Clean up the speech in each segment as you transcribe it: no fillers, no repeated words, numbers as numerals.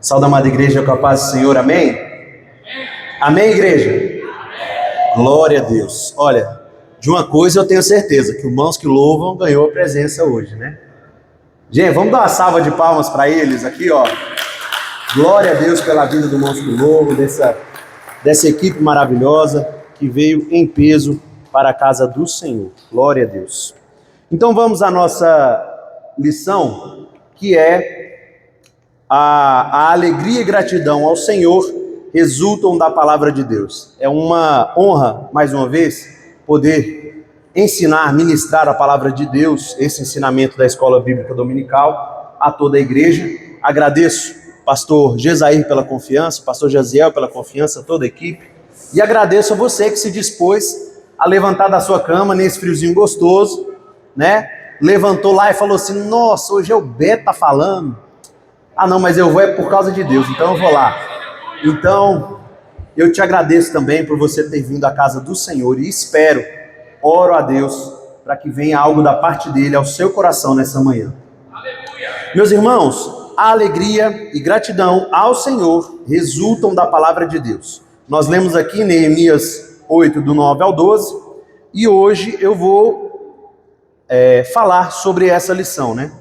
Saúde, amada igreja, com a paz do Senhor, amém? Amém, igreja? Glória a Deus. Olha, de uma coisa eu tenho certeza, que os irmãos que louvam ganhou a presença hoje, né? Gente, vamos dar uma salva de palmas para eles aqui, ó. Glória a Deus pela vida do irmão que louvam, dessa equipe maravilhosa que veio em peso para a casa do Senhor. Glória a Deus. Então vamos à nossa lição, que é a alegria e gratidão ao Senhor resultam da palavra de Deus. É uma honra, mais uma vez, poder ensinar, ministrar a palavra de Deus, esse ensinamento da Escola Bíblica Dominical, a toda a igreja. Agradeço pastor Gesair pela confiança, pastor Jaziel pela confiança, toda a equipe. E agradeço a você que se dispôs a levantar da sua cama nesse friozinho gostoso, né? Levantou lá e falou assim: nossa, hoje é o Beto tá falando. Ah não, mas eu vou é por causa de Deus, então eu vou lá. Então, eu te agradeço também por você ter vindo à casa do Senhor e espero, oro a Deus, para que venha algo da parte dele ao seu coração nessa manhã. Aleluia. Meus irmãos, a alegria e gratidão ao Senhor resultam da palavra de Deus. Nós lemos aqui Neemias 8, do 9 ao 12, e hoje eu vou falar sobre essa lição, né?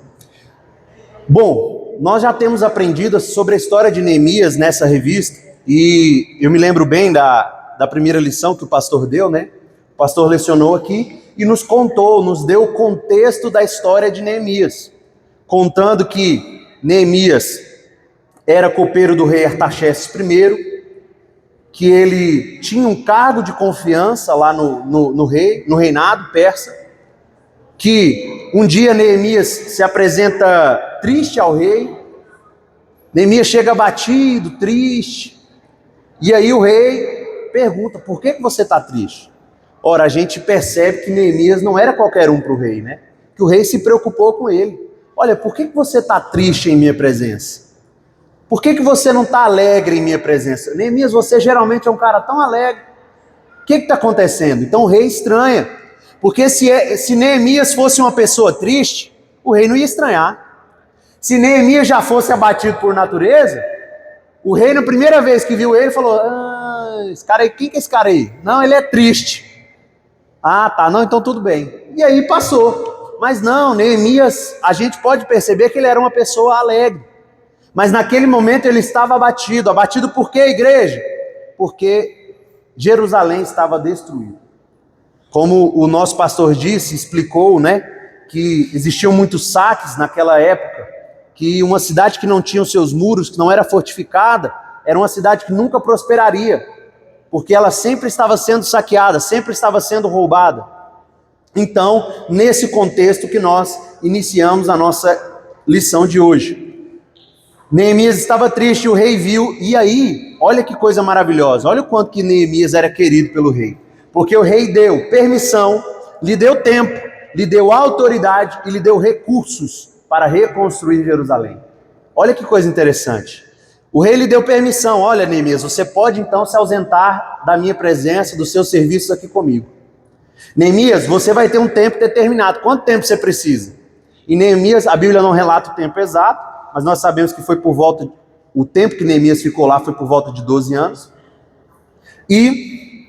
Bom, nós já temos aprendido sobre a história de Neemias nessa revista, e eu me lembro bem da primeira lição que o pastor deu, né? O pastor lecionou aqui e nos contou, nos deu o contexto da história de Neemias, contando que Neemias era copeiro do rei Artaxerxes I, que ele tinha um cargo de confiança lá no reinado persa, que um dia Neemias se apresenta triste ao rei. Neemias chega abatido, triste, e aí o rei pergunta: por que você está triste? Ora, a gente percebe que Neemias não era qualquer um para o rei, né? Que o rei se preocupou com ele. Olha, por que você está triste em minha presença? Por que você não está alegre em minha presença? Neemias, você geralmente é um cara tão alegre. O que está acontecendo? Então o rei estranha, porque se Neemias fosse uma pessoa triste, o rei não ia estranhar. Se Neemias já fosse abatido por natureza, o rei, na primeira vez que viu ele, falou: esse cara aí, quem que é esse cara aí? Não, ele é triste. Ah, tá, não, então tudo bem. E aí passou. Mas não, Neemias, a gente pode perceber que ele era uma pessoa alegre. Mas naquele momento ele estava abatido. Abatido por quê, igreja? Porque Jerusalém estava destruída. Como o nosso pastor disse, explicou, né, que existiam muitos saques naquela época, que uma cidade que não tinha os seus muros, que não era fortificada, era uma cidade que nunca prosperaria, porque ela sempre estava sendo saqueada, sempre estava sendo roubada. Então, nesse contexto que nós iniciamos a nossa lição de hoje. Neemias estava triste, o rei viu, e aí, olha que coisa maravilhosa, olha o quanto que Neemias era querido pelo rei, porque o rei deu permissão, lhe deu tempo, lhe deu autoridade e lhe deu recursos para reconstruir Jerusalém. Olha que coisa interessante. O rei lhe deu permissão: olha, Neemias, você pode então se ausentar da minha presença, dos seus serviços aqui comigo. Neemias, você vai ter um tempo determinado. Quanto tempo você precisa? E Neemias, a Bíblia não relata o tempo exato, mas nós sabemos que foi por volta, o tempo que Neemias ficou lá foi por volta de 12 anos. E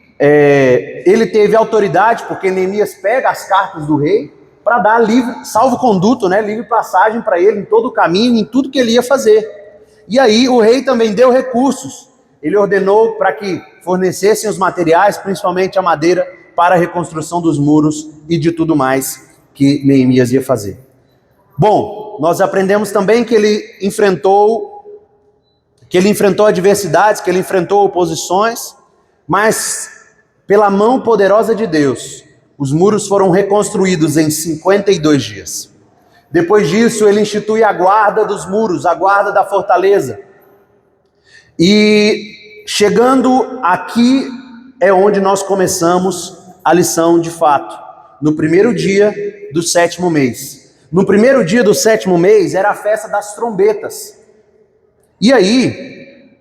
ele teve autoridade, porque Neemias pega as cartas do rei para dar livre, salvo-conduto, né, livre passagem para ele em todo o caminho, em tudo que ele ia fazer. E aí o rei também deu recursos. Ele ordenou para que fornecessem os materiais, principalmente a madeira, para a reconstrução dos muros e de tudo mais que Neemias ia fazer. Bom, nós aprendemos também que ele enfrentou adversidades, que ele enfrentou oposições, mas pela mão poderosa de Deus, os muros foram reconstruídos em 52 dias. Depois disso, ele institui a guarda dos muros, a guarda da fortaleza. E chegando aqui é onde nós começamos a lição de fato, no primeiro dia do 7º mês. No primeiro dia do 7º mês era a festa das trombetas. E aí,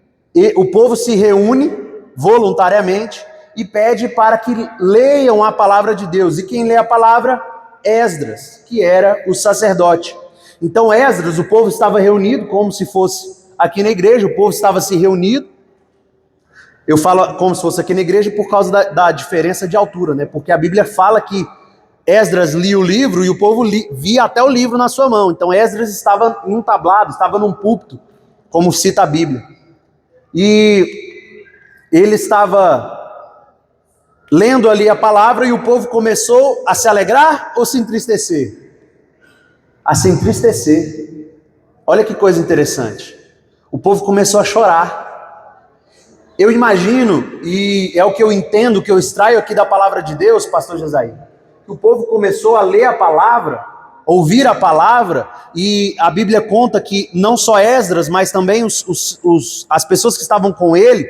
o povo se reúne voluntariamente e pede para que leiam a palavra de Deus. E quem lê a palavra? Esdras, que era o sacerdote. Então Esdras, o povo estava reunido como se fosse aqui na igreja, o povo estava se reunido. Eu falo como se fosse aqui na igreja por causa da diferença de altura, né? Porque a Bíblia fala que Esdras lia o livro e o povo via até o livro na sua mão. Então Esdras estava em um tablado, estava num púlpito, como cita a Bíblia. E ele estava lendo ali a palavra e o povo começou a se alegrar ou se entristecer? A se entristecer. Olha que coisa interessante. O povo começou a chorar. Eu imagino, e é o que eu entendo, o que eu extraio aqui da palavra de Deus, pastor Jesaí, que o povo começou a ler a palavra, ouvir a palavra, e a Bíblia conta que não só Esdras, mas também as pessoas que estavam com ele,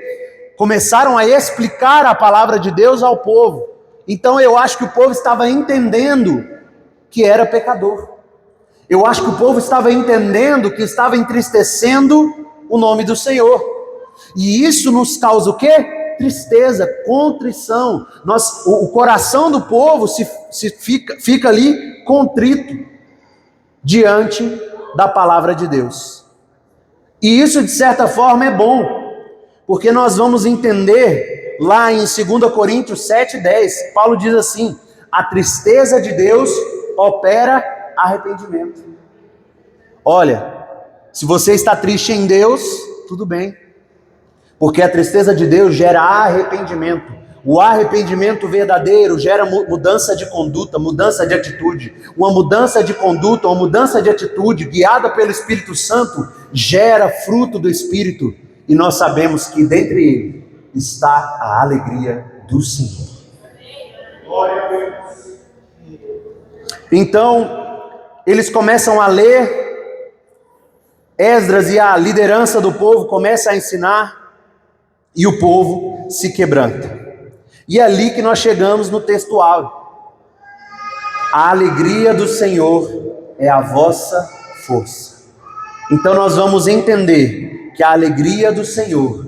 começaram a explicar a palavra de Deus ao povo. Então eu acho que o povo estava entendendo que era pecador. Eu acho que o povo estava entendendo que estava entristecendo o nome do Senhor. E isso nos causa o quê? Tristeza, contrição. O coração do povo fica ali contrito diante da palavra de Deus. E isso, de certa forma, é bom, porque nós vamos entender lá em 2 Coríntios 7:10, Paulo diz assim: a tristeza de Deus opera arrependimento. Olha, se você está triste em Deus, tudo bem, porque a tristeza de Deus gera arrependimento. O arrependimento verdadeiro gera mudança de conduta, mudança de atitude. Uma mudança de conduta, uma mudança de atitude, guiada pelo Espírito Santo, gera fruto do Espírito. E nós sabemos que dentre ele está a alegria do Senhor. Glória a Deus. Então, eles começam a ler, Esdras e a liderança do povo começam a ensinar, e o povo se quebranta. E é ali que nós chegamos no texto áureo. A alegria do Senhor é a vossa força. Então nós vamos entender que a alegria do Senhor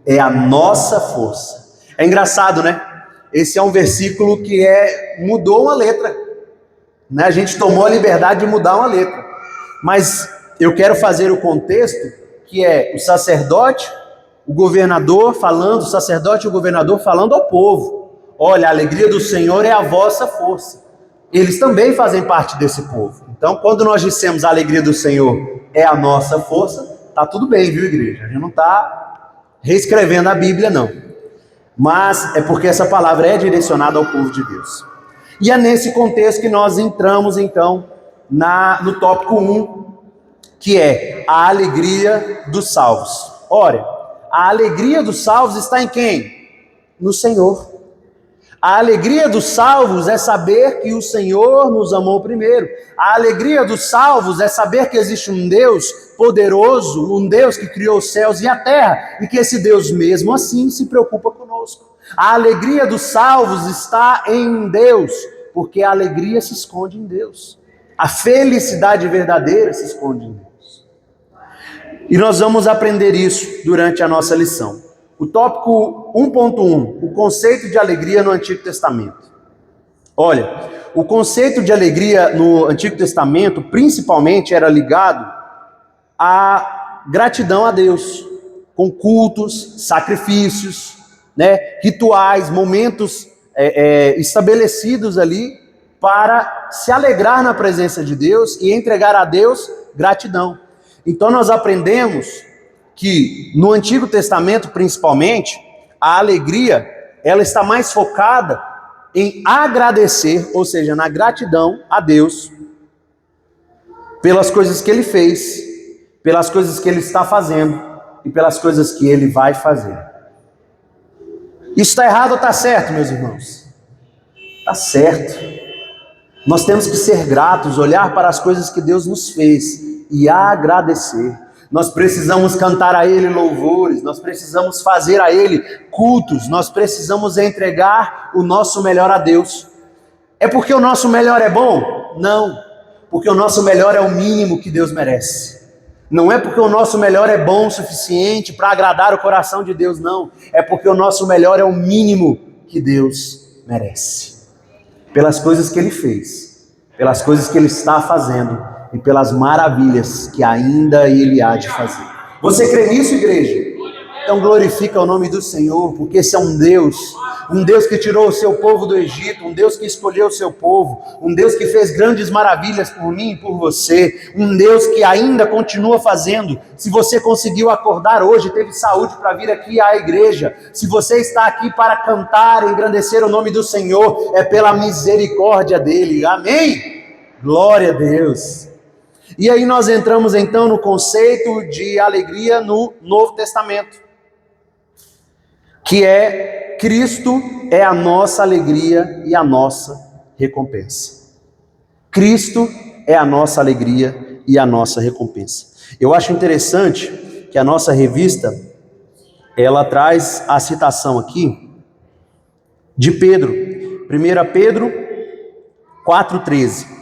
é a nossa força. É engraçado, né? Esse é um versículo que mudou uma letra, né? A gente tomou a liberdade de mudar uma letra. Mas eu quero fazer o contexto, que é o sacerdote, o governador falando, o sacerdote e o governador falando ao povo: olha, a alegria do Senhor é a vossa força. Eles também fazem parte desse povo. Então, quando nós dissemos a alegria do Senhor é a nossa força, tá tudo bem, viu, igreja? A gente não está reescrevendo a Bíblia, não. Mas é porque essa palavra é direcionada ao povo de Deus. E é nesse contexto que nós entramos, então, no tópico 1, que é a alegria dos salvos. Ora, a alegria dos salvos está em quem? No Senhor. A alegria dos salvos é saber que o Senhor nos amou primeiro. A alegria dos salvos é saber que existe um Deus poderoso, um Deus que criou os céus e a terra, e que esse Deus mesmo assim se preocupa conosco. A alegria dos salvos está em Deus, porque a alegria se esconde em Deus. A felicidade verdadeira se esconde em Deus. E nós vamos aprender isso durante a nossa lição. O tópico 1.1, o conceito de alegria no Antigo Testamento. Olha, o conceito de alegria no Antigo Testamento, principalmente, era ligado à gratidão a Deus, com cultos, sacrifícios, né, rituais, momentos estabelecidos ali para se alegrar na presença de Deus e entregar a Deus gratidão. Então nós aprendemos que no Antigo Testamento, principalmente, a alegria, ela está mais focada em agradecer, ou seja, na gratidão a Deus pelas coisas que Ele fez, pelas coisas que Ele está fazendo e pelas coisas que Ele vai fazer. Isso está errado ou está certo, meus irmãos? Está certo. Nós temos que ser gratos, olhar para as coisas que Deus nos fez e agradecer. Nós precisamos cantar a Ele louvores, nós precisamos fazer a Ele cultos, nós precisamos entregar o nosso melhor a Deus. É porque o nosso melhor é bom? Não, porque o nosso melhor é o mínimo que Deus merece. Não é porque o nosso melhor é bom o suficiente para agradar o coração de Deus, não. É porque o nosso melhor é o mínimo que Deus merece. Pelas coisas que Ele fez, pelas coisas que Ele está fazendo, e pelas maravilhas que ainda Ele há de fazer. Você crê nisso, igreja? Então glorifica o nome do Senhor, porque esse é um Deus que tirou o seu povo do Egito, um Deus que escolheu o seu povo, um Deus que fez grandes maravilhas por mim e por você, um Deus que ainda continua fazendo. Se você conseguiu acordar hoje, teve saúde para vir aqui à igreja, se você está aqui para cantar e engrandecer o nome do Senhor, é pela misericórdia dele, amém? Glória a Deus. E aí nós entramos então no conceito de alegria no Novo Testamento, que é Cristo é a nossa alegria e a nossa recompensa. Cristo é a nossa alegria e a nossa recompensa. Eu acho interessante que a nossa revista, ela traz a citação aqui de Pedro, 1 Pedro 4,13.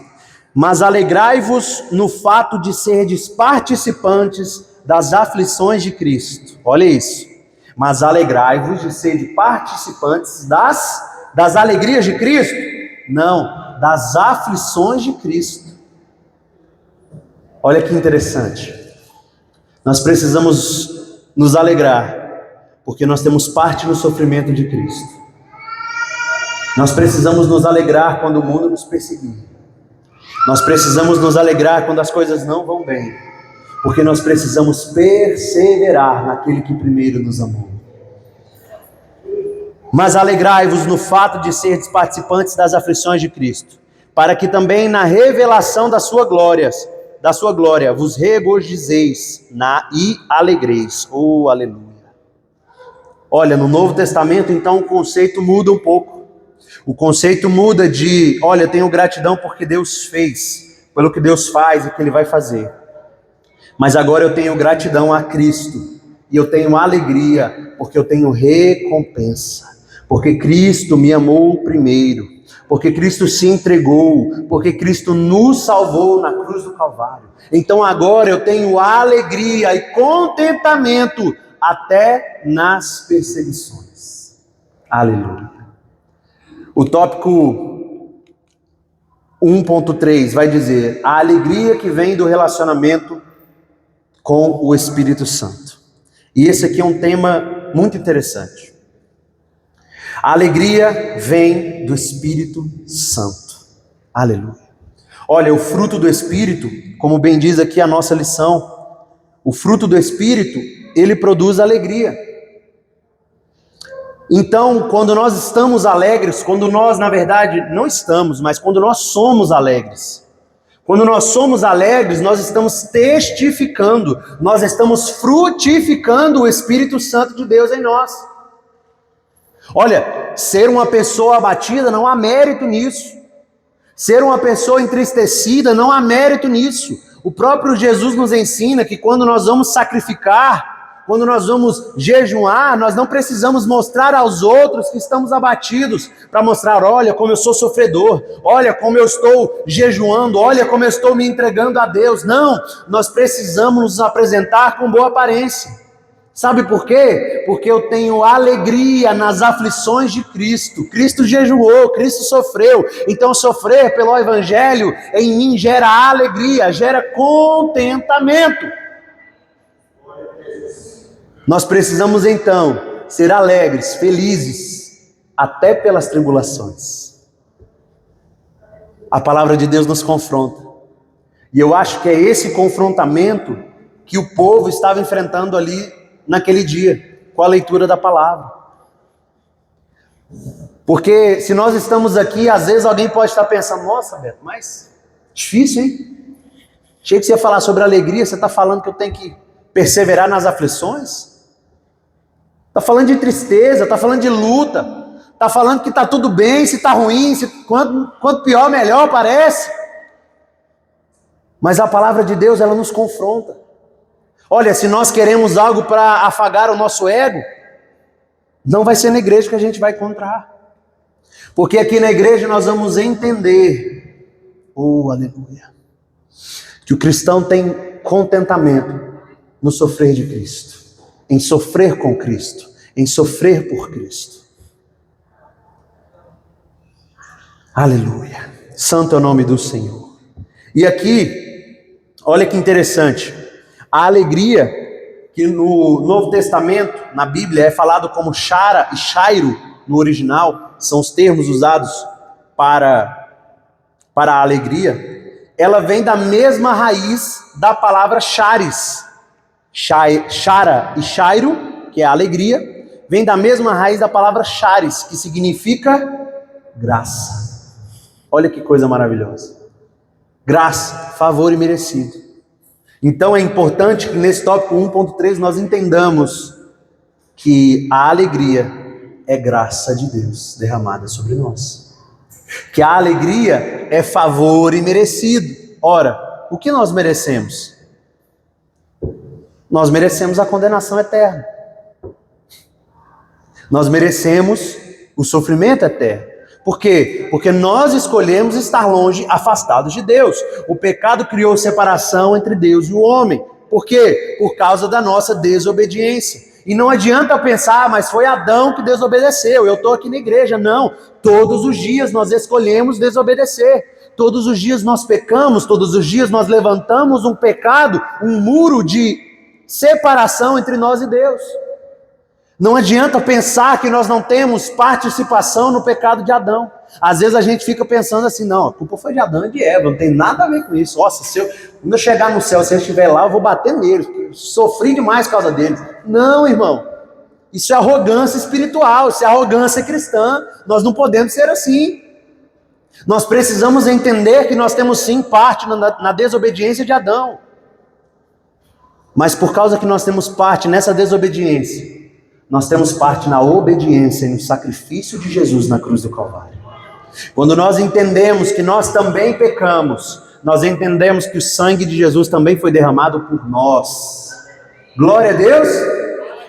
Mas alegrai-vos no fato de serdes participantes das aflições de Cristo. Olha isso. Mas alegrai-vos de serdes participantes das alegrias de Cristo? Não, das aflições de Cristo. Olha que interessante. Nós precisamos nos alegrar, porque nós temos parte no sofrimento de Cristo. Nós precisamos nos alegrar quando o mundo nos perseguir. Nós precisamos nos alegrar quando as coisas não vão bem, porque nós precisamos perseverar naquele que primeiro nos amou. Mas alegrai-vos no fato de seres participantes das aflições de Cristo, para que também na revelação da sua glória vos regozijeis e alegreis. Oh, aleluia. Olha, no Novo Testamento, então, o conceito muda um pouco. O conceito muda de, olha, eu tenho gratidão porque Deus fez, pelo que Deus faz e o que Ele vai fazer. Mas agora eu tenho gratidão a Cristo, e eu tenho alegria porque eu tenho recompensa. Porque Cristo me amou primeiro, porque Cristo se entregou, porque Cristo nos salvou na cruz do Calvário. Então agora eu tenho alegria e contentamento até nas perseguições. Aleluia. O tópico 1.3 vai dizer: a alegria que vem do relacionamento com o Espírito Santo. E esse aqui é um tema muito interessante. A alegria vem do Espírito Santo. Aleluia. Olha, o fruto do Espírito, como bem diz aqui a nossa lição, o fruto do Espírito, ele produz alegria. Então, quando nós estamos alegres, quando nós, na verdade, não estamos, mas quando nós somos alegres, quando nós somos alegres, nós estamos testificando, nós estamos frutificando o Espírito Santo de Deus em nós. Olha, ser uma pessoa abatida, não há mérito nisso. Ser uma pessoa entristecida, não há mérito nisso. O próprio Jesus nos ensina que quando nós vamos sacrificar, quando nós vamos jejuar, nós não precisamos mostrar aos outros que estamos abatidos, para mostrar, olha como eu sou sofredor, olha como eu estou jejuando, olha como eu estou me entregando a Deus. Não, nós precisamos nos apresentar com boa aparência. Sabe por quê? Porque eu tenho alegria nas aflições de Cristo. Cristo jejuou, Cristo sofreu. Então sofrer pelo Evangelho em mim gera alegria, gera contentamento. Nós precisamos então ser alegres, felizes, até pelas tribulações. A palavra de Deus nos confronta. E eu acho que é esse confrontamento que o povo estava enfrentando ali naquele dia, com a leitura da palavra. Porque se nós estamos aqui, às vezes alguém pode estar pensando, nossa, Beto, mas difícil, hein? Achei que você ia falar sobre alegria, você está falando que eu tenho que perseverar nas aflições? Está falando de tristeza, está falando de luta, está falando que está tudo bem, se está ruim, quanto pior, melhor parece. Mas a palavra de Deus, ela nos confronta. Olha, se nós queremos algo para afagar o nosso ego, não vai ser na igreja que a gente vai encontrar. Porque aqui na igreja nós vamos entender, oh aleluia, que o cristão tem contentamento no sofrer de Cristo, em sofrer com Cristo, em sofrer por Cristo. Aleluia, santo é o nome do Senhor. E aqui, olha que interessante, a alegria que no Novo Testamento, na Bíblia, é falado como chara e chairo no original, são os termos usados para a alegria, ela vem da mesma raiz da palavra charis. Chara e chairo, que é a alegria, vem da mesma raiz da palavra charis, que significa graça. Olha que coisa maravilhosa. Graça, favor imerecido. Então é importante que nesse tópico 1.3 nós entendamos que a alegria é graça de Deus derramada sobre nós. Que a alegria é favor imerecido. Ora, o que nós merecemos? Nós merecemos a condenação eterna. Nós merecemos o sofrimento eterno. Por quê? Porque nós escolhemos estar longe, afastados de Deus. O pecado criou separação entre Deus e o homem. Por quê? Por causa da nossa desobediência. E não adianta pensar, mas foi Adão que desobedeceu, eu estou aqui na igreja. Não, todos os dias nós escolhemos desobedecer. Todos os dias nós pecamos, todos os dias nós levantamos um pecado, um muro de separação entre nós e Deus. Não adianta pensar que nós não temos participação no pecado de Adão. Às vezes a gente fica pensando assim, não, a culpa foi de Adão e de Eva, não tem nada a ver com isso. Nossa, quando eu chegar no céu, se eu estiver lá, eu vou bater neles, sofri demais por causa deles. Não, irmão, isso é arrogância espiritual, isso é arrogância cristã, nós não podemos ser assim. Nós precisamos entender que nós temos sim parte na desobediência de Adão. Mas por causa que nós temos parte nessa desobediência, nós temos parte na obediência e no sacrifício de Jesus na cruz do Calvário. Quando nós entendemos que nós também pecamos, nós entendemos que o sangue de Jesus também foi derramado por nós. Glória a Deus!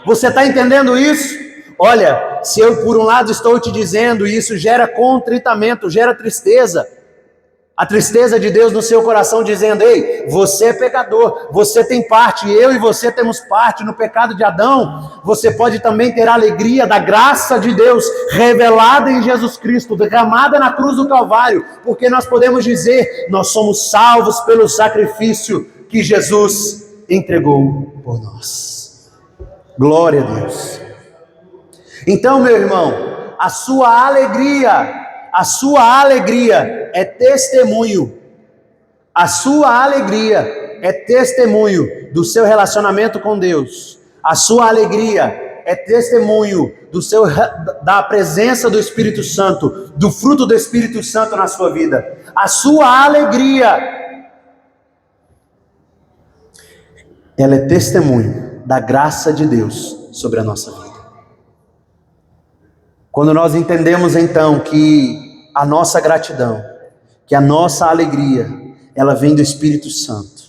Você está entendendo isso? Olha, se eu por um lado estou te dizendo, e isso gera contritamento, gera tristeza, a tristeza de Deus no seu coração dizendo, ei, você é pecador, você tem parte, eu e você temos parte no pecado de Adão. Você pode também ter a alegria da graça de Deus revelada em Jesus Cristo, derramada na cruz do Calvário, porque nós podemos dizer, nós somos salvos pelo sacrifício que Jesus entregou por nós. Glória a Deus. Então, meu irmão, a sua alegria é testemunho. A sua alegria é testemunho do seu relacionamento com Deus. A sua alegria é testemunho da presença do Espírito Santo, do fruto do Espírito Santo na sua vida. A sua alegria, ela é testemunho da graça de Deus sobre a nossa vida. Quando nós entendemos então que a nossa gratidão, que a nossa alegria, ela vem do Espírito Santo,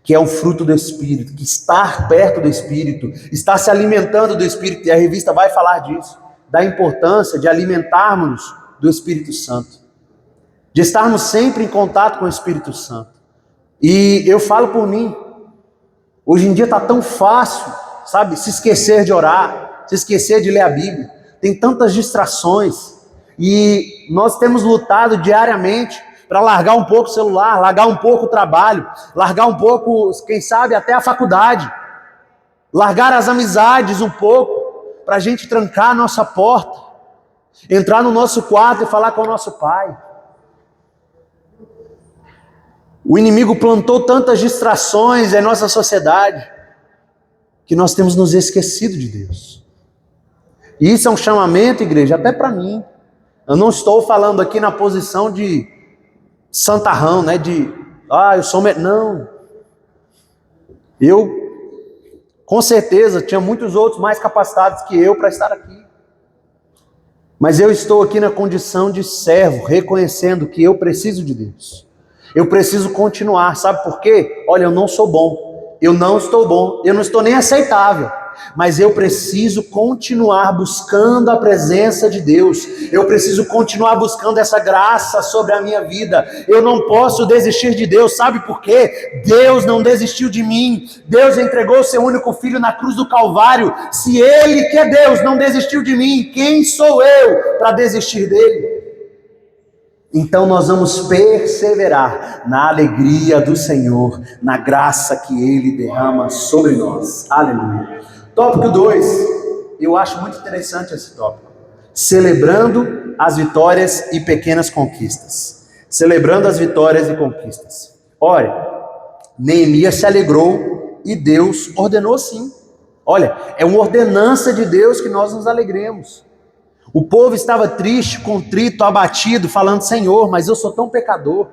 que é o fruto do Espírito, que estar perto do Espírito, estar se alimentando do Espírito, e a revista vai falar disso, da importância de alimentarmos do Espírito Santo, de estarmos sempre em contato com o Espírito Santo. E eu falo por mim, hoje em dia está tão fácil, sabe, se esquecer de orar, se esquecer de ler a Bíblia, tem tantas distrações, e nós temos lutado diariamente para largar um pouco o celular, largar um pouco o trabalho, largar um pouco, quem sabe, até a faculdade, largar as amizades um pouco, para a gente trancar a nossa porta, entrar no nosso quarto e falar com o nosso Pai. O inimigo plantou tantas distrações em nossa sociedade, que nós temos nos esquecido de Deus. E isso é um chamamento, igreja, até para mim. Eu não estou falando aqui na posição de santarrão, né? Eu sou... Não. Eu, com certeza, tinha muitos outros mais capacitados que eu para estar aqui. Mas eu estou aqui na condição de servo, reconhecendo que eu preciso de Deus. Eu preciso continuar, sabe por quê? Olha, eu não sou bom. Eu não estou bom. Eu não estou nem aceitável. Mas eu preciso continuar buscando a presença de Deus. Eu preciso continuar buscando essa graça sobre a minha vida. Eu não posso desistir de Deus. Sabe por quê? Deus não desistiu de mim. Deus entregou o seu único filho na cruz do Calvário. Se Ele, que é Deus, não desistiu de mim, quem sou eu para desistir dele? Então nós vamos perseverar na alegria do Senhor, na graça que Ele derrama sobre nós. Aleluia. Tópico 2, eu acho muito interessante esse tópico. Celebrando as vitórias e pequenas conquistas. Celebrando as vitórias e conquistas. Olha, Neemias se alegrou e Deus ordenou sim. Olha, é uma ordenança de Deus que nós nos alegremos. O povo estava triste, contrito, abatido, falando: Senhor, mas eu sou tão pecador.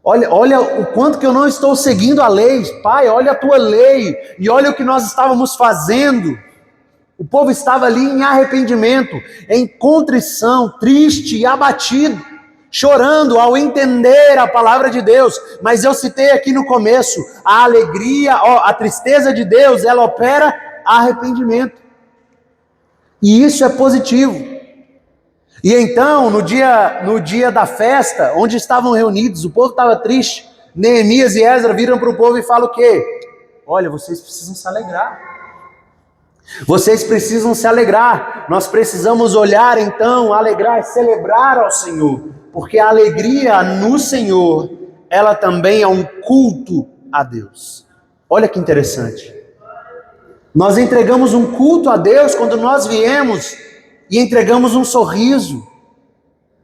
Olha o quanto que eu não estou seguindo a lei. Pai, olha a tua lei. E olha o que nós estávamos fazendo. O povo estava ali em arrependimento, em contrição, triste e abatido, chorando ao entender a palavra de Deus. Mas eu citei aqui no começo, a alegria, a tristeza de Deus, ela opera arrependimento. E isso é positivo. E então, no dia da festa, onde estavam reunidos, o povo estava triste. Neemias e Esdras viram para o povo e falam o quê? Olha, vocês precisam se alegrar. Vocês precisam se alegrar. Nós precisamos olhar então, alegrar e celebrar ao Senhor. Porque a alegria no Senhor, ela também é um culto a Deus. Olha que interessante. Nós entregamos um culto a Deus quando nós viemos e entregamos um sorriso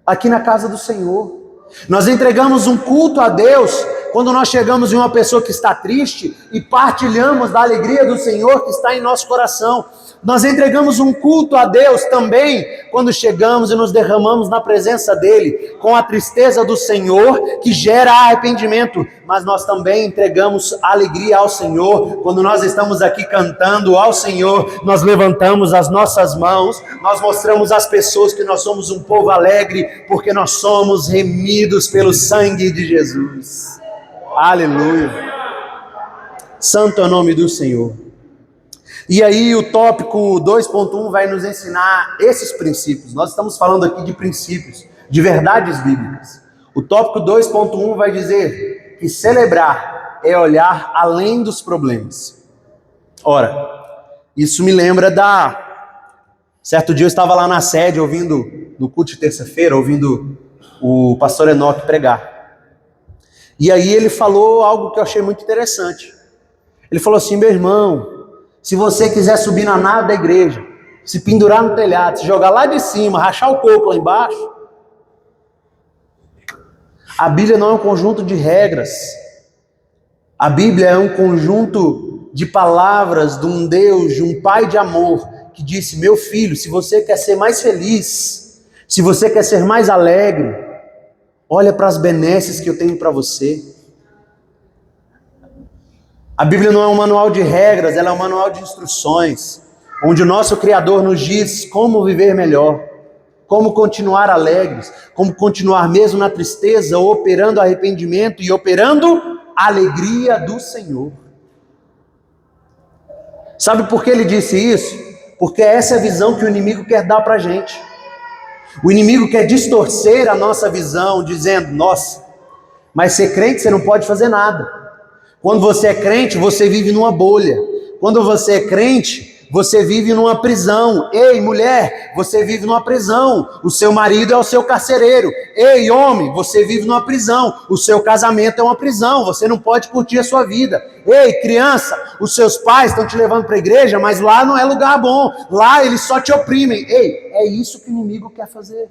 aqui na casa do Senhor. Nós entregamos um culto a Deus quando nós chegamos em uma pessoa que está triste e partilhamos da alegria do Senhor que está em nosso coração. Nós entregamos um culto a Deus também quando chegamos e nos derramamos na presença dEle, com a tristeza do Senhor que gera arrependimento. Mas nós também entregamos alegria ao Senhor quando nós estamos aqui cantando ao Senhor. Nós levantamos as nossas mãos, nós mostramos às pessoas que nós somos um povo alegre, porque nós somos remidos pelo sangue de Jesus. Aleluia. Santo é o nome do Senhor. E aí o tópico 2.1 vai nos ensinar esses princípios. Nós estamos falando aqui de princípios, de verdades bíblicas. O tópico 2.1 vai dizer que celebrar é olhar além dos problemas. Ora, isso me lembra certo dia eu estava lá na sede ouvindo, no culto de terça-feira, ouvindo o pastor Enoque pregar. E aí ele falou algo que eu achei muito interessante. Ele falou assim: meu irmão, se você quiser subir na nave da igreja, se pendurar no telhado, se jogar lá de cima, rachar o coco lá embaixo, a Bíblia não é um conjunto de regras. A Bíblia é um conjunto de palavras de um Deus, de um Pai de amor, que disse: meu filho, se você quer ser mais feliz, se você quer ser mais alegre, olha para as benesses que eu tenho para você. A Bíblia não é um manual de regras, ela é um manual de instruções, onde o nosso Criador nos diz como viver melhor, como continuar alegres, como continuar mesmo na tristeza, operando arrependimento e operando a alegria do Senhor. Sabe por que ele disse isso? Porque essa é a visão que o inimigo quer dar para a gente. O inimigo quer distorcer a nossa visão, dizendo: nossa, mas ser crente você não pode fazer nada. Quando você é crente, você vive numa bolha. Quando você é crente, você vive numa prisão. Ei, mulher, você vive numa prisão. O seu marido é o seu carcereiro. Ei, homem, você vive numa prisão. O seu casamento é uma prisão. Você não pode curtir a sua vida. Ei, criança, os seus pais estão te levando para a igreja, mas lá não é lugar bom. Lá eles só te oprimem. Ei, é isso que o inimigo quer fazer.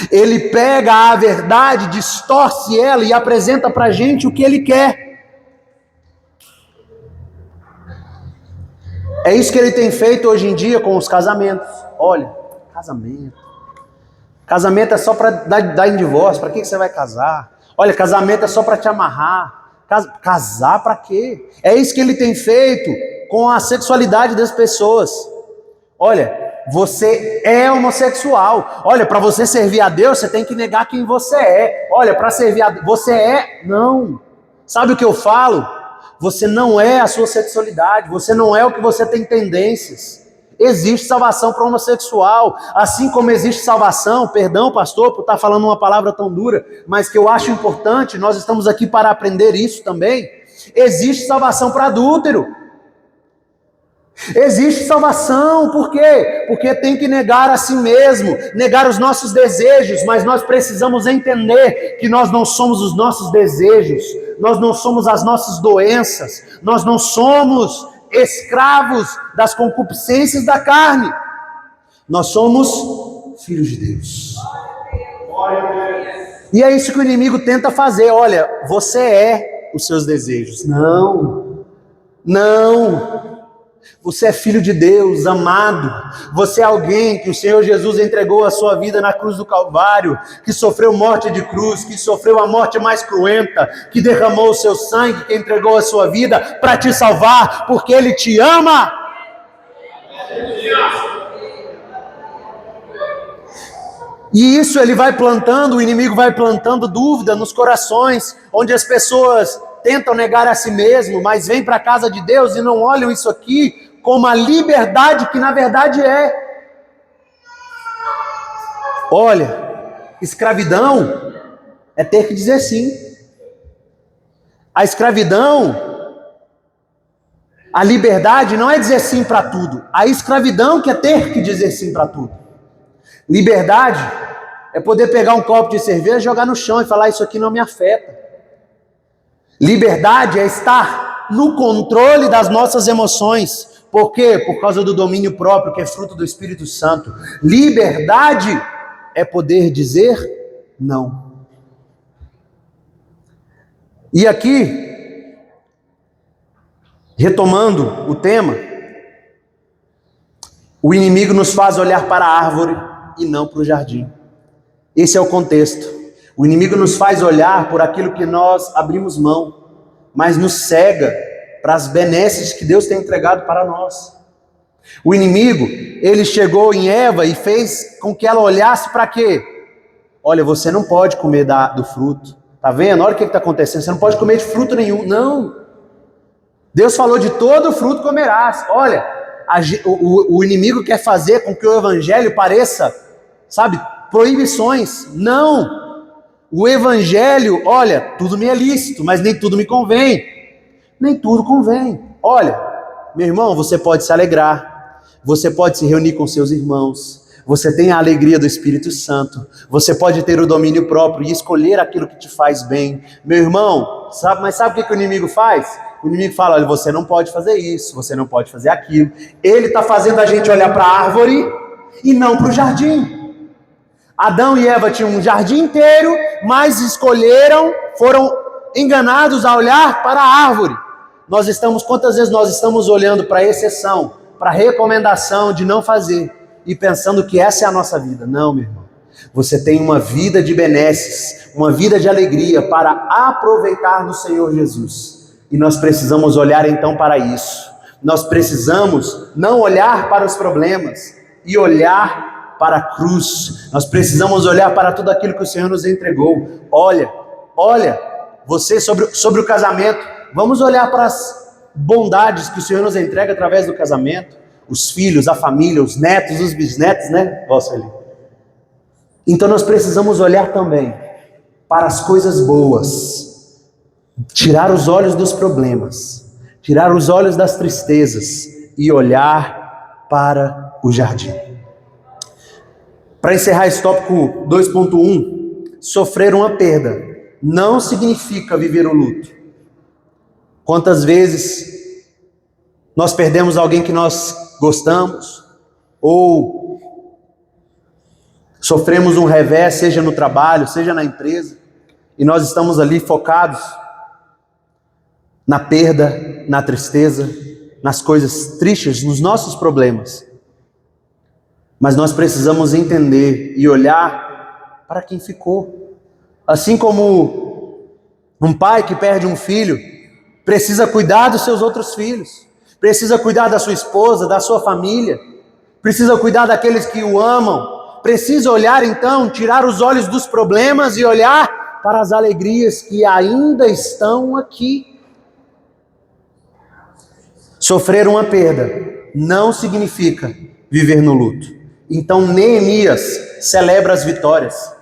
Ele pega a verdade, distorce ela e apresenta para a gente o que ele quer. É isso que ele tem feito hoje em dia com os casamentos. Olha, casamento é só para dar em divórcio. Para que você vai casar? Olha, casamento é só para te amarrar. Casar para quê? É isso que ele tem feito com a sexualidade das pessoas. Olha, você é homossexual. Olha, para você servir a Deus, você tem que negar quem você é. Olha, para servir a Deus, você é... Não. Sabe o que eu falo? Você não é a sua sexualidade, você não é o que você tem tendências. Existe salvação para o homossexual, assim como existe salvação, perdão pastor por estar falando uma palavra tão dura, mas que eu acho importante, nós estamos aqui para aprender isso também. Existe salvação para adúltero. Existe salvação, por quê? Porque tem que negar a si mesmo, negar os nossos desejos, mas nós precisamos entender que nós não somos os nossos desejos, nós não somos as nossas doenças, nós não somos escravos das concupiscências da carne, nós somos filhos de Deus. E é isso que o inimigo tenta fazer. Olha, você é os seus desejos. Não. Você é filho de Deus, amado. Você é alguém que o Senhor Jesus entregou a sua vida na cruz do Calvário, que sofreu morte de cruz, que sofreu a morte mais cruenta, que derramou o seu sangue, que entregou a sua vida para te salvar, porque Ele te ama. E isso ele vai plantando, o inimigo vai plantando dúvida nos corações, onde as pessoas tentam negar a si mesmo, mas vêm para a casa de Deus e não olham isso aqui como a liberdade que na verdade é. Olha, escravidão é ter que dizer sim. A escravidão, a liberdade não é dizer sim para tudo. A escravidão que é ter que dizer sim para tudo. Liberdade é poder pegar um copo de cerveja, jogar no chão e falar: isso aqui não me afeta. Liberdade é estar no controle das nossas emoções. Por quê? Por causa do domínio próprio, que é fruto do Espírito Santo. Liberdade é poder dizer não. E aqui, retomando o tema, o inimigo nos faz olhar para a árvore e não para o jardim. Esse é o contexto. O inimigo nos faz olhar por aquilo que nós abrimos mão, mas nos cega para as benesses que Deus tem entregado para nós. O inimigo, ele chegou em Eva e fez com que ela olhasse para quê? Olha, você não pode comer do fruto. Tá vendo? Olha o que está acontecendo. Você não pode comer de fruto nenhum. Não. Deus falou: de todo fruto comerás. Olha, o inimigo quer fazer com que o evangelho pareça, sabe, proibições. Não. O evangelho, olha, tudo me é lícito, mas nem tudo me convém. Nem tudo convém. Olha, meu irmão, você pode se alegrar, você pode se reunir com seus irmãos, você tem a alegria do Espírito Santo, você pode ter o domínio próprio e escolher aquilo que te faz bem. Meu irmão, mas sabe o que o inimigo faz? O inimigo fala: olha, você não pode fazer isso, você não pode fazer aquilo. Ele está fazendo a gente olhar para a árvore e não para o jardim. Adão e Eva tinham um jardim inteiro, mas foram enganados a olhar para a árvore. Quantas vezes nós estamos olhando para a exceção, para a recomendação de não fazer, e pensando que essa é a nossa vida? Não, meu irmão. Você tem uma vida de benesses, uma vida de alegria para aproveitar no Senhor Jesus. E nós precisamos olhar então para isso. Nós precisamos não olhar para os problemas e olhar para a cruz. Nós precisamos olhar para tudo aquilo que o Senhor nos entregou. Olha, você sobre o casamento, vamos olhar para as bondades que o Senhor nos entrega através do casamento, os filhos, a família, os netos, os bisnetos, né? Então nós precisamos olhar também para as coisas boas, tirar os olhos dos problemas, tirar os olhos das tristezas e olhar para o jardim. Para encerrar esse tópico 2.1, sofrer uma perda não significa viver o luto. Quantas vezes nós perdemos alguém que nós gostamos, ou sofremos um revés, seja no trabalho, seja na empresa, e nós estamos ali focados na perda, na tristeza, nas coisas tristes, nos nossos problemas. Mas nós precisamos entender e olhar para quem ficou. Assim como um pai que perde um filho, precisa cuidar dos seus outros filhos, precisa cuidar da sua esposa, da sua família, precisa cuidar daqueles que o amam, precisa olhar então, tirar os olhos dos problemas e olhar para as alegrias que ainda estão aqui. Sofrer uma perda não significa viver no luto. Então Neemias celebra as vitórias.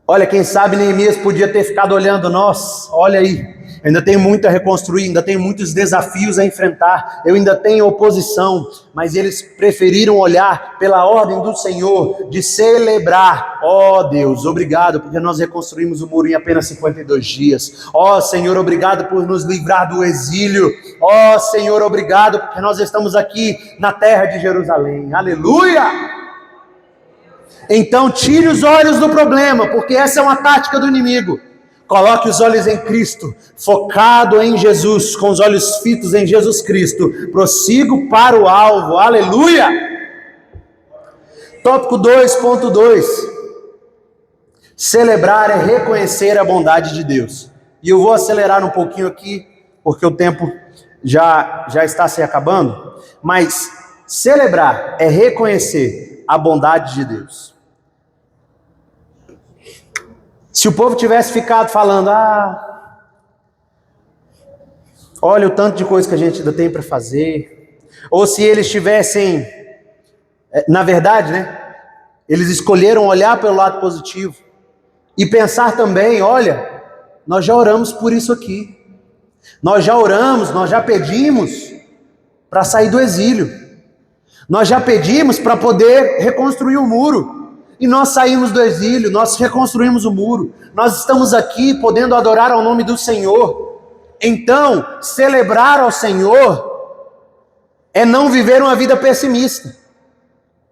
Olha, quem sabe Neemias podia ter ficado olhando nós, olha aí, ainda tem muito a reconstruir, ainda tem muitos desafios a enfrentar, eu ainda tenho oposição, mas eles preferiram olhar pela ordem do Senhor, de celebrar. Ó Deus, obrigado, porque nós reconstruímos o muro em apenas 52 dias. Ó Senhor, obrigado por nos livrar do exílio. Ó Senhor, obrigado, porque nós estamos aqui na terra de Jerusalém. Aleluia! Então tire os olhos do problema, porque essa é uma tática do inimigo. Coloque os olhos em Cristo, focado em Jesus, com os olhos fitos em Jesus Cristo. Prossigo para o alvo, aleluia! Tópico 2.2. Celebrar é reconhecer a bondade de Deus. E eu vou acelerar um pouquinho aqui, porque o tempo já está se acabando. Mas celebrar é reconhecer a bondade de Deus. Se o povo tivesse ficado falando, olha o tanto de coisa que a gente ainda tem para fazer, ou se eles tivessem, na verdade, né, eles escolheram olhar pelo lado positivo e pensar também, olha, nós já oramos por isso aqui, nós já oramos, nós já pedimos para sair do exílio, nós já pedimos para poder reconstruir o muro, e nós saímos do exílio, nós reconstruímos o muro, nós estamos aqui podendo adorar ao nome do Senhor. Então, celebrar ao Senhor é não viver uma vida pessimista.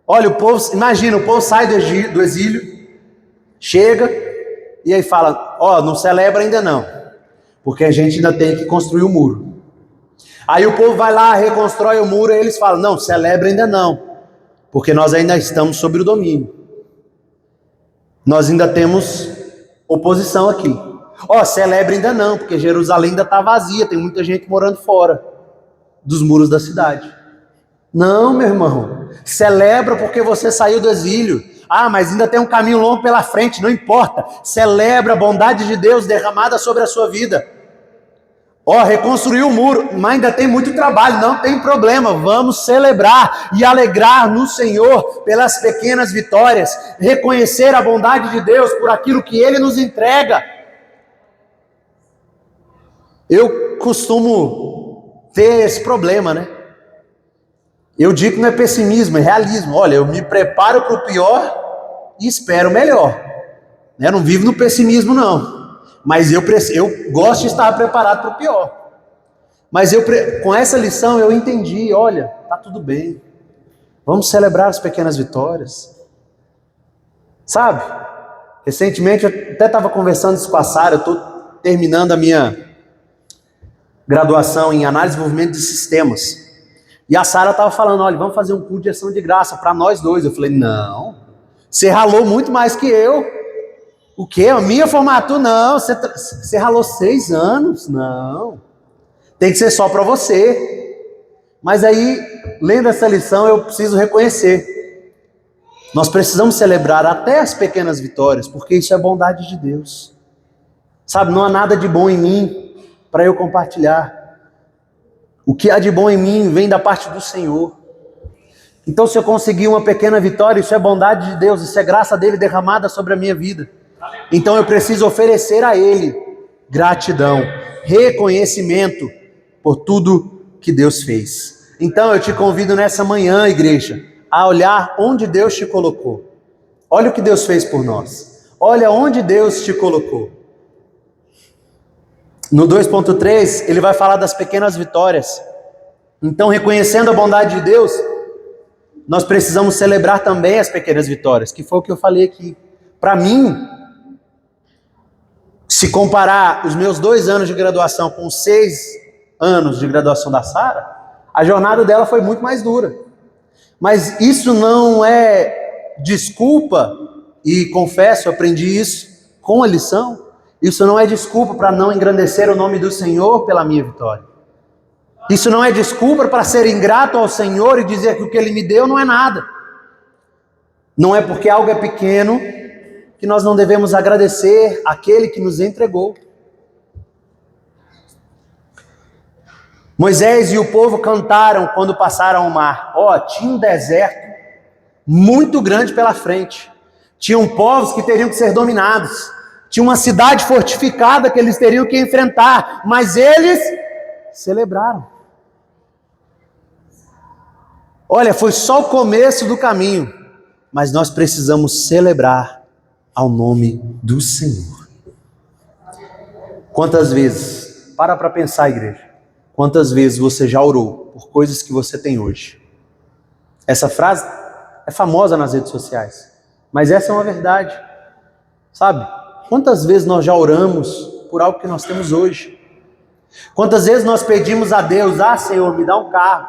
Olha, o povo, imagina, o povo sai do exílio, chega e aí fala, não celebra ainda não, porque a gente ainda tem que construir o muro. Aí o povo vai lá, reconstrói o muro e eles falam, não, celebra ainda não, porque nós ainda estamos sob o domínio. Nós ainda temos oposição aqui. Celebra ainda não, porque Jerusalém ainda está vazia, tem muita gente morando fora dos muros da cidade. Não, meu irmão, celebra porque você saiu do exílio. Mas ainda tem um caminho longo pela frente, não importa. Celebra a bondade de Deus derramada sobre a sua vida. Reconstruiu o muro, mas ainda tem muito trabalho, não tem problema, vamos celebrar e alegrar no Senhor pelas pequenas vitórias, reconhecer a bondade de Deus por aquilo que Ele nos entrega. Eu costumo ter esse problema, né? Eu digo que não é pessimismo, é realismo. Olha, eu me preparo para o pior e espero o melhor. Eu não vivo no pessimismo, não. Mas eu gosto de estar preparado para o pior. Mas com essa lição eu entendi, olha, tá tudo bem. Vamos celebrar as pequenas vitórias. Sabe? Recentemente eu até estava conversando isso com a Sara, eu estou terminando a minha graduação em análise e desenvolvimento de sistemas. E a Sara estava falando, olha, vamos fazer um curso de ação de graça para nós dois. Eu falei, não, você ralou muito mais que eu. O quê? A minha formatura? Não, você ralou 6 anos? Não, tem que ser só para você. Mas aí, lendo essa lição, eu preciso reconhecer. Nós precisamos celebrar até as pequenas vitórias, porque isso é bondade de Deus. Sabe, não há nada de bom em mim para eu compartilhar. O que há de bom em mim vem da parte do Senhor. Então, se eu conseguir uma pequena vitória, isso é bondade de Deus, isso é graça dele derramada sobre a minha vida. Então eu preciso oferecer a Ele gratidão, reconhecimento por tudo que Deus fez. Então eu te convido nessa manhã, igreja, a olhar onde Deus te colocou. Olha o que Deus fez por nós. Olha onde Deus te colocou. No 2.3, ele vai falar das pequenas vitórias. Então, reconhecendo a bondade de Deus, nós precisamos celebrar também as pequenas vitórias, que foi o que eu falei aqui. Para mim, se comparar os meus 2 anos de graduação com 6 anos de graduação da Sara, a jornada dela foi muito mais dura. Mas isso não é desculpa, e confesso, eu aprendi isso com a lição, isso não é desculpa para não engrandecer o nome do Senhor pela minha vitória. Isso não é desculpa para ser ingrato ao Senhor e dizer que o que Ele me deu não é nada. Não é porque algo é pequeno que nós não devemos agradecer aquele que nos entregou. Moisés e o povo cantaram quando passaram o mar. Tinha um deserto muito grande pela frente. Tinham povos que teriam que ser dominados. Tinha uma cidade fortificada que eles teriam que enfrentar. Mas eles celebraram. Olha, foi só o começo do caminho. Mas nós precisamos celebrar ao nome do Senhor. Quantas vezes, para pensar, igreja, quantas vezes você já orou por coisas que você tem hoje? Essa frase é famosa nas redes sociais, mas essa é uma verdade, sabe? Quantas vezes nós já oramos por algo que nós temos hoje? Quantas vezes nós pedimos a Deus, Senhor, me dá um carro.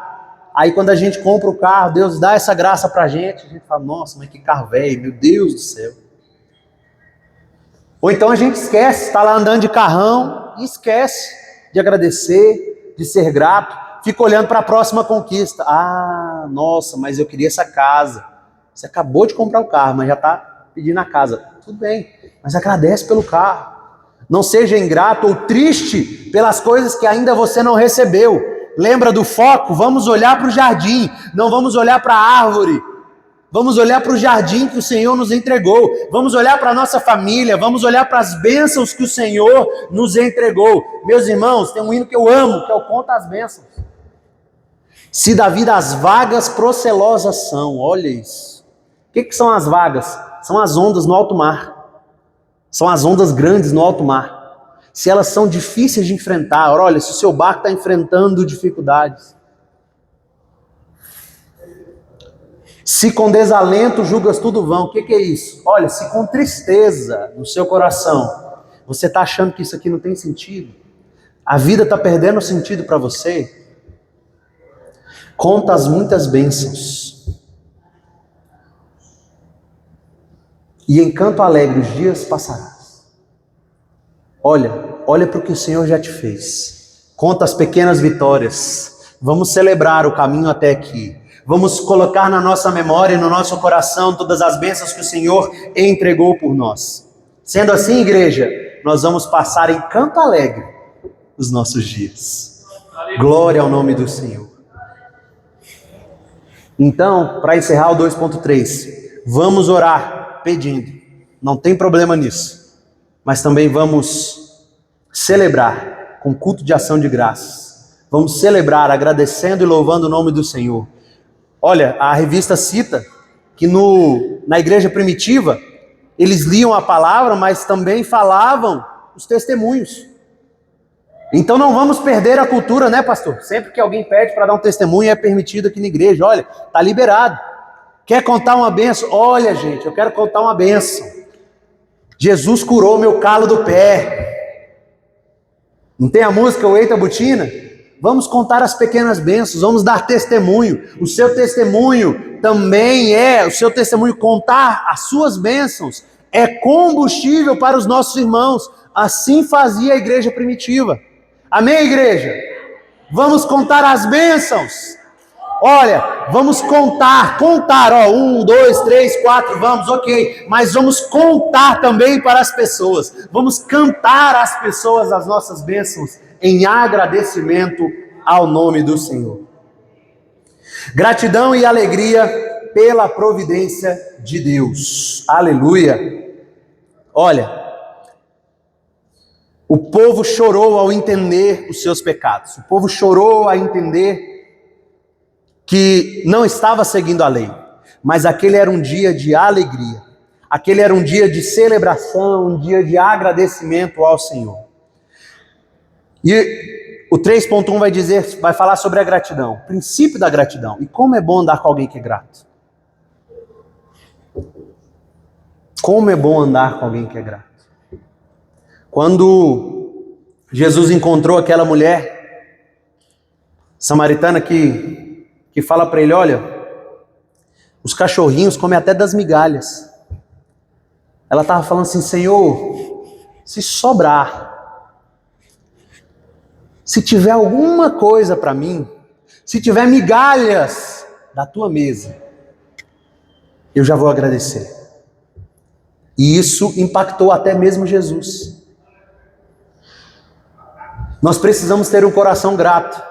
Aí quando a gente compra o carro, Deus dá essa graça pra gente, a gente fala, nossa, mas que carro velho, meu Deus do céu. Ou então a gente esquece, está lá andando de carrão e esquece de agradecer, de ser grato, fica olhando para a próxima conquista. Nossa, mas eu queria essa casa. Você acabou de comprar o carro, mas já está pedindo a casa. Tudo bem, mas agradece pelo carro. Não seja ingrato ou triste pelas coisas que ainda você não recebeu. Lembra do foco? Vamos olhar para o jardim, não vamos olhar para a árvore. Vamos olhar para o jardim que o Senhor nos entregou. Vamos olhar para a nossa família. Vamos olhar para as bênçãos que o Senhor nos entregou. Meus irmãos, tem um hino que eu amo, que é o Conta as Bênçãos. Se da vida as vagas procelosas são, olha isso. O que são as vagas? São as ondas no alto mar. São as ondas grandes no alto mar. Se elas são difíceis de enfrentar, olha, se o seu barco está enfrentando dificuldades. Se com desalento julgas tudo vão, o que é isso? Olha, se com tristeza no seu coração, você está achando que isso aqui não tem sentido, a vida está perdendo sentido para você, conta as muitas bênçãos, e em canto alegre os dias passarás. Olha para o que o Senhor já te fez, conta as pequenas vitórias, vamos celebrar o caminho até aqui. Vamos colocar na nossa memória e no nosso coração todas as bênçãos que o Senhor entregou por nós. Sendo assim, igreja, nós vamos passar em canto alegre os nossos dias. Glória ao nome do Senhor. Então, para encerrar o 2.3, vamos orar pedindo. Não tem problema nisso. Mas também vamos celebrar com culto de ação de graças. Vamos celebrar agradecendo e louvando o nome do Senhor. Olha, a revista cita que na igreja primitiva, eles liam a palavra, mas também falavam os testemunhos. Então não vamos perder a cultura, né, pastor? Sempre que alguém pede para dar um testemunho, é permitido aqui na igreja. Olha, está liberado. Quer contar uma bênção? Olha, gente, eu quero contar uma bênção. Jesus curou meu calo do pé. Não tem a música O Eita Butina? Vamos contar as pequenas bênçãos, vamos dar testemunho. O seu testemunho também o seu testemunho, contar as suas bênçãos, é combustível para os nossos irmãos. Assim fazia a igreja primitiva. Amém, igreja? Vamos contar as bênçãos. Olha, vamos contar, 1, 2, 3, 4, vamos, ok. Mas vamos contar também para as pessoas. Vamos cantar às pessoas as nossas bênçãos em agradecimento ao nome do Senhor. Gratidão e alegria pela providência de Deus. Aleluia. Olha, o povo chorou ao entender os seus pecados. O povo chorou a entender que não estava seguindo a lei. Mas aquele era um dia de alegria. Aquele era um dia de celebração, um dia de agradecimento ao Senhor. E o 3.1 vai falar sobre a gratidão, o princípio da gratidão. E como é bom andar com alguém que é grato. Como é bom andar com alguém que é grato. Quando Jesus encontrou aquela mulher samaritana que fala para ele, olha, os cachorrinhos comem até das migalhas. Ela estava falando assim, Senhor, se sobrar, se tiver alguma coisa para mim, se tiver migalhas da tua mesa, eu já vou agradecer. E isso impactou até mesmo Jesus. Nós precisamos ter um coração grato.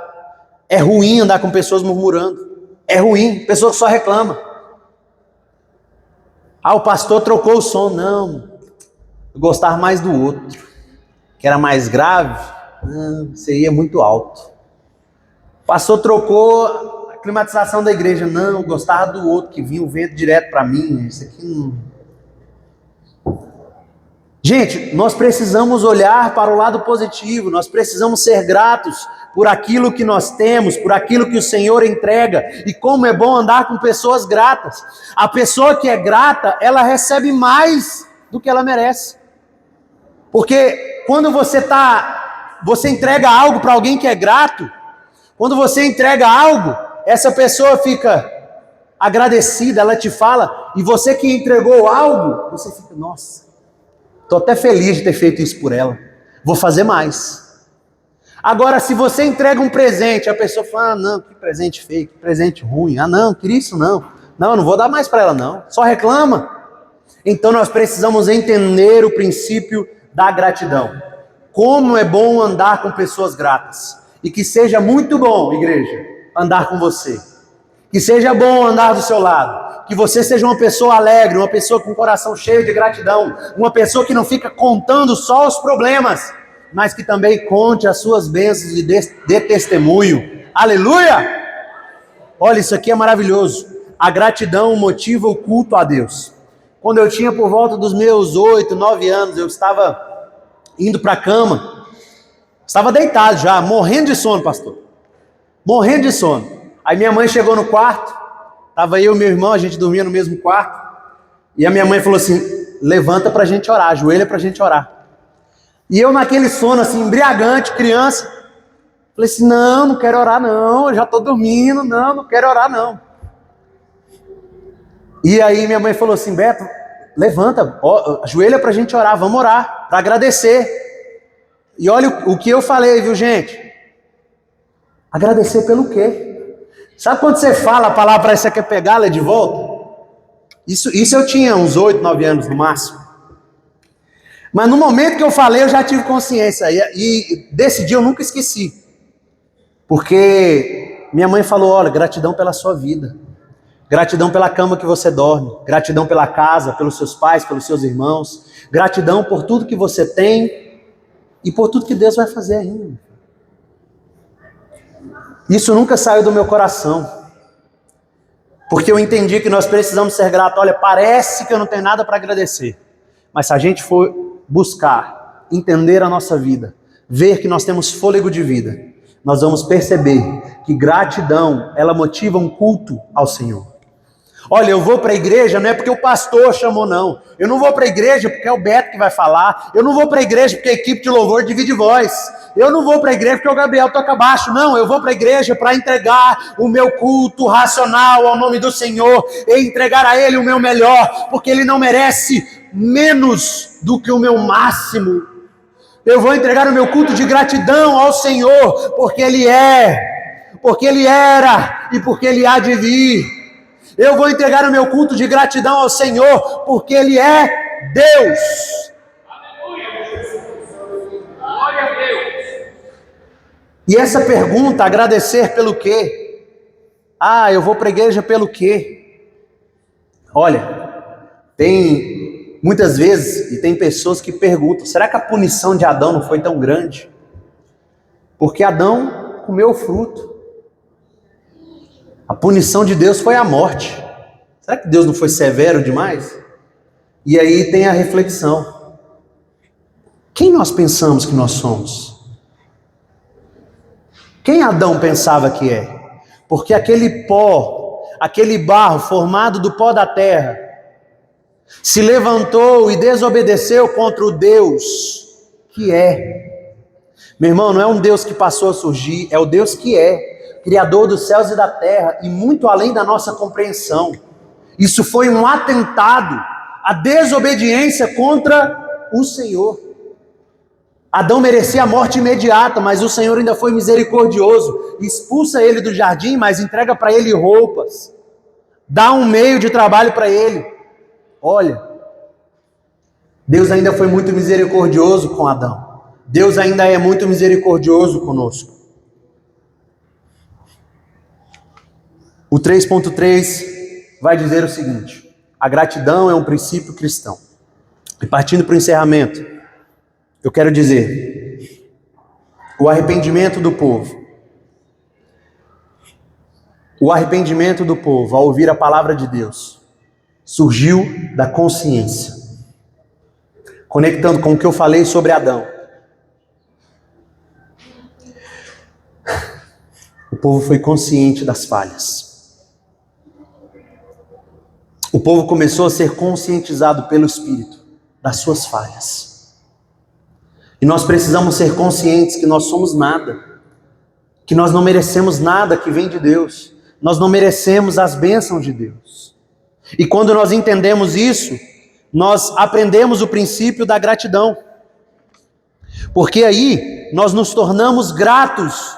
É ruim andar com pessoas murmurando. É ruim, pessoa que só reclama. Ah, o pastor trocou o som. Não, eu gostava mais do outro, que era mais grave. Não, isso aí é muito alto. O pastor trocou a climatização da igreja. Não, eu gostava do outro, que vinha o vento direto para mim. Isso aqui não... Gente, nós precisamos olhar para o lado positivo, nós precisamos ser gratos por aquilo que nós temos, por aquilo que o Senhor entrega, e como é bom andar com pessoas gratas. A pessoa que é grata, ela recebe mais do que ela merece. Porque quando você entrega algo para alguém que é grato, quando você entrega algo, essa pessoa fica agradecida, ela te fala, e você que entregou algo, você fica, nossa, estou até feliz de ter feito isso por ela. Vou fazer mais. Agora, se você entrega um presente, a pessoa fala, ah, não, que presente feio, que presente ruim. Ah, não, queria isso não. Não, não vou dar mais para ela não. Só reclama. Então nós precisamos entender o princípio da gratidão. Como é bom andar com pessoas gratas. E que seja muito bom, igreja, andar com você. Que seja bom andar do seu lado. Que você seja uma pessoa alegre, uma pessoa com o coração cheio de gratidão, uma pessoa que não fica contando só os problemas, mas que também conte as suas bênçãos e dê testemunho. Aleluia! Olha, isso aqui é maravilhoso. A gratidão motiva o culto a Deus. Quando eu tinha por volta dos meus 8, 9 anos, eu estava indo para a cama, estava deitado já, morrendo de sono, pastor. Morrendo de sono. Aí minha mãe chegou no quarto, estava eu e meu irmão, a gente dormia no mesmo quarto, e a minha mãe falou assim, levanta pra gente orar, ajoelha pra gente orar. E eu naquele sono assim, embriagante, criança, falei assim, não quero orar não, eu já estou dormindo, não quero orar não. E aí minha mãe falou assim, Beto, levanta, ajoelha pra gente orar, vamos orar, para agradecer. E olha o que eu falei, viu gente? Agradecer pelo quê? Sabe quando você fala a palavra, parece que você quer pegá-la de volta? Isso eu tinha uns 8, 9 anos no máximo. Mas no momento que eu falei, eu já tive consciência. E desse dia eu nunca esqueci. Porque minha mãe falou, olha, gratidão pela sua vida. Gratidão pela cama que você dorme. Gratidão pela casa, pelos seus pais, pelos seus irmãos. Gratidão por tudo que você tem e por tudo que Deus vai fazer ainda. Isso nunca saiu do meu coração, porque eu entendi que nós precisamos ser gratos. Olha, parece que eu não tenho nada para agradecer, mas se a gente for buscar, entender a nossa vida, ver que nós temos fôlego de vida, nós vamos perceber que gratidão, ela motiva um culto ao Senhor. Olha, eu vou para a igreja não é porque o pastor chamou não, eu não vou para a igreja porque é o Beto que vai falar, eu não vou para a igreja porque a equipe de louvor divide voz, eu não vou para a igreja porque o Gabriel toca baixo, não, eu vou para a igreja para entregar o meu culto racional ao nome do Senhor, e entregar a Ele o meu melhor, porque Ele não merece menos do que o meu máximo. Eu vou entregar o meu culto de gratidão ao Senhor, porque Ele é, porque Ele era e porque Ele há de vir. Eu vou entregar o meu culto de gratidão ao Senhor, porque Ele é Deus. Glória a Deus. E essa pergunta, agradecer pelo quê? Ah, eu vou para a igreja pelo quê? Olha, tem muitas vezes, e tem pessoas que perguntam, será que a punição de Adão não foi tão grande? Porque Adão comeu o fruto. A punição de Deus foi a morte. Será que Deus não foi severo demais? E aí tem a reflexão. Quem nós pensamos que nós somos? Quem Adão pensava que é? Porque aquele pó, aquele barro formado do pó da terra, se levantou e desobedeceu contra o Deus que é. Meu irmão, não é um Deus que passou a surgir, é o Deus que é. Criador dos céus e da terra, e muito além da nossa compreensão. Isso foi um atentado, a desobediência contra o Senhor. Adão merecia a morte imediata, mas o Senhor ainda foi misericordioso, expulsa ele do jardim, mas entrega para ele roupas, dá um meio de trabalho para ele. Olha, Deus ainda foi muito misericordioso com Adão, Deus ainda é muito misericordioso conosco. O 3.3 vai dizer o seguinte: A gratidão é um princípio cristão. E partindo para o encerramento, eu quero dizer, o arrependimento do povo ao ouvir a palavra de Deus, surgiu da consciência. Conectando com o que eu falei sobre Adão. O povo foi consciente das falhas. O povo começou a ser conscientizado pelo Espírito das suas falhas. E nós precisamos ser conscientes que nós somos nada, que nós não merecemos nada que vem de Deus, nós não merecemos as bênçãos de Deus. E quando nós entendemos isso, nós aprendemos o princípio da gratidão, porque aí nós nos tornamos gratos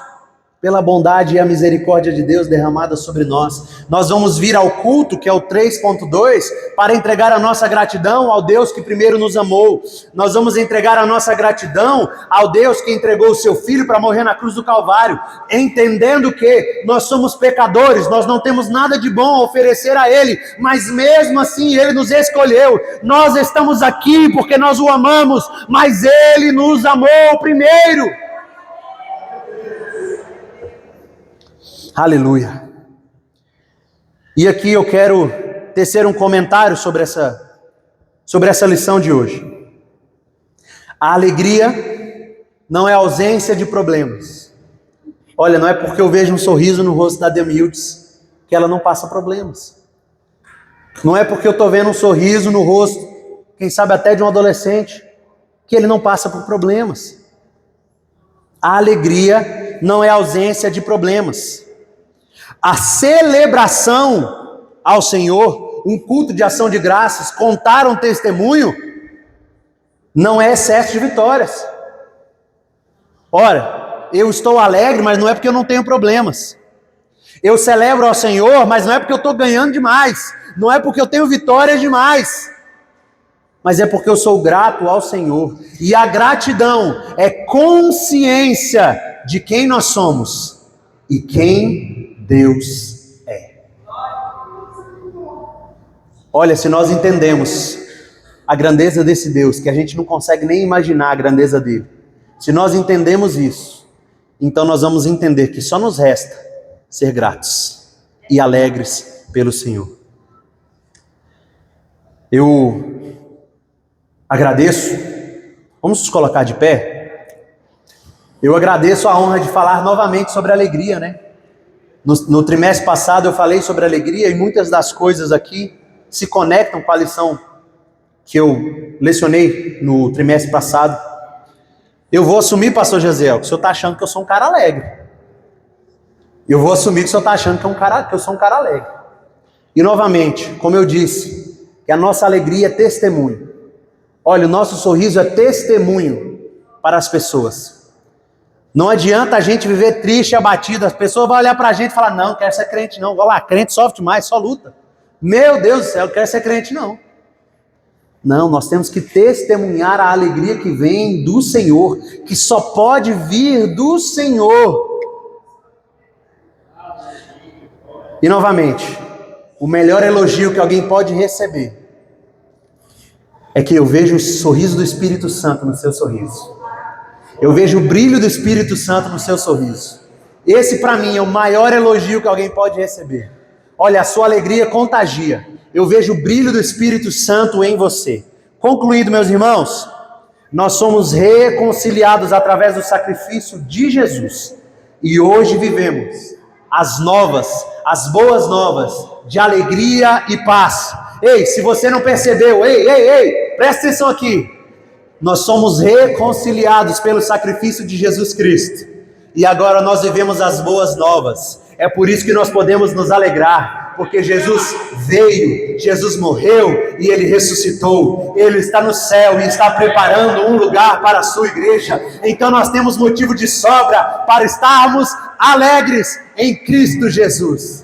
pela bondade e a misericórdia de Deus derramada sobre nós. Nós vamos vir ao culto, que é o 3.2, para entregar a nossa gratidão ao Deus que primeiro nos amou. Nós vamos entregar a nossa gratidão ao Deus que entregou o seu Filho para morrer na cruz do Calvário, entendendo que nós somos pecadores, nós não temos nada de bom a oferecer a Ele, mas mesmo assim Ele nos escolheu. Nós estamos aqui porque nós o amamos, mas Ele nos amou primeiro. Aleluia. E aqui eu quero tecer um comentário sobre essa lição de hoje. A alegria não é ausência de problemas. Olha, não é porque eu vejo um sorriso no rosto da Demildes que ela não passa problemas. Não é porque eu estou vendo um sorriso no rosto, quem sabe até de um adolescente, que ele não passa por problemas. A alegria não é ausência de problemas. A celebração ao Senhor, um culto de ação de graças, contar um testemunho, não é excesso de vitórias. Ora, eu estou alegre, mas não é porque eu não tenho problemas. Eu celebro ao Senhor, mas não é porque eu estou ganhando demais. Não é porque eu tenho vitórias demais. Mas é porque eu sou grato ao Senhor. E a gratidão é consciência de quem nós somos e quem Deus é. Olha, se nós entendemos a grandeza desse Deus, que a gente não consegue nem imaginar a grandeza dele, se nós entendemos isso, então nós vamos entender que só nos resta ser gratos e alegres pelo Senhor. Eu agradeço, vamos nos colocar de pé? Eu agradeço a honra de falar novamente sobre alegria, né? No trimestre passado eu falei sobre alegria e muitas das coisas aqui se conectam com a lição que eu lecionei no trimestre passado. Eu vou assumir, pastor Jezeel, que o senhor está achando que eu sou um cara alegre. Eu vou assumir que o senhor está achando que eu sou um cara alegre. E novamente, como eu disse, que a nossa alegria é testemunho. Olha, o nosso sorriso é testemunho para as pessoas. Não adianta a gente viver triste e abatido. As pessoas vão olhar para a gente e falar, não, não quero ser crente não. Vai lá, crente sofre mais, só luta. Meu Deus do céu, não quero ser crente não. Não, nós temos que testemunhar a alegria que vem do Senhor, que só pode vir do Senhor. E novamente, o melhor elogio que alguém pode receber é que eu vejo o sorriso do Espírito Santo no seu sorriso. Eu vejo o brilho do Espírito Santo no seu sorriso. Esse para mim é o maior elogio que alguém pode receber. Olha, a sua alegria contagia. Eu vejo o brilho do Espírito Santo em você. Concluído, meus irmãos, nós somos reconciliados através do sacrifício de Jesus. E hoje vivemos as boas novas de alegria e paz. Ei, se você não percebeu, ei, presta atenção aqui. Nós somos reconciliados pelo sacrifício de Jesus Cristo. E agora nós vivemos as boas novas. É por isso que nós podemos nos alegrar. Porque Jesus veio, Jesus morreu e Ele ressuscitou. Ele está no céu e está preparando um lugar para a sua igreja. Então nós temos motivo de sobra para estarmos alegres em Cristo Jesus.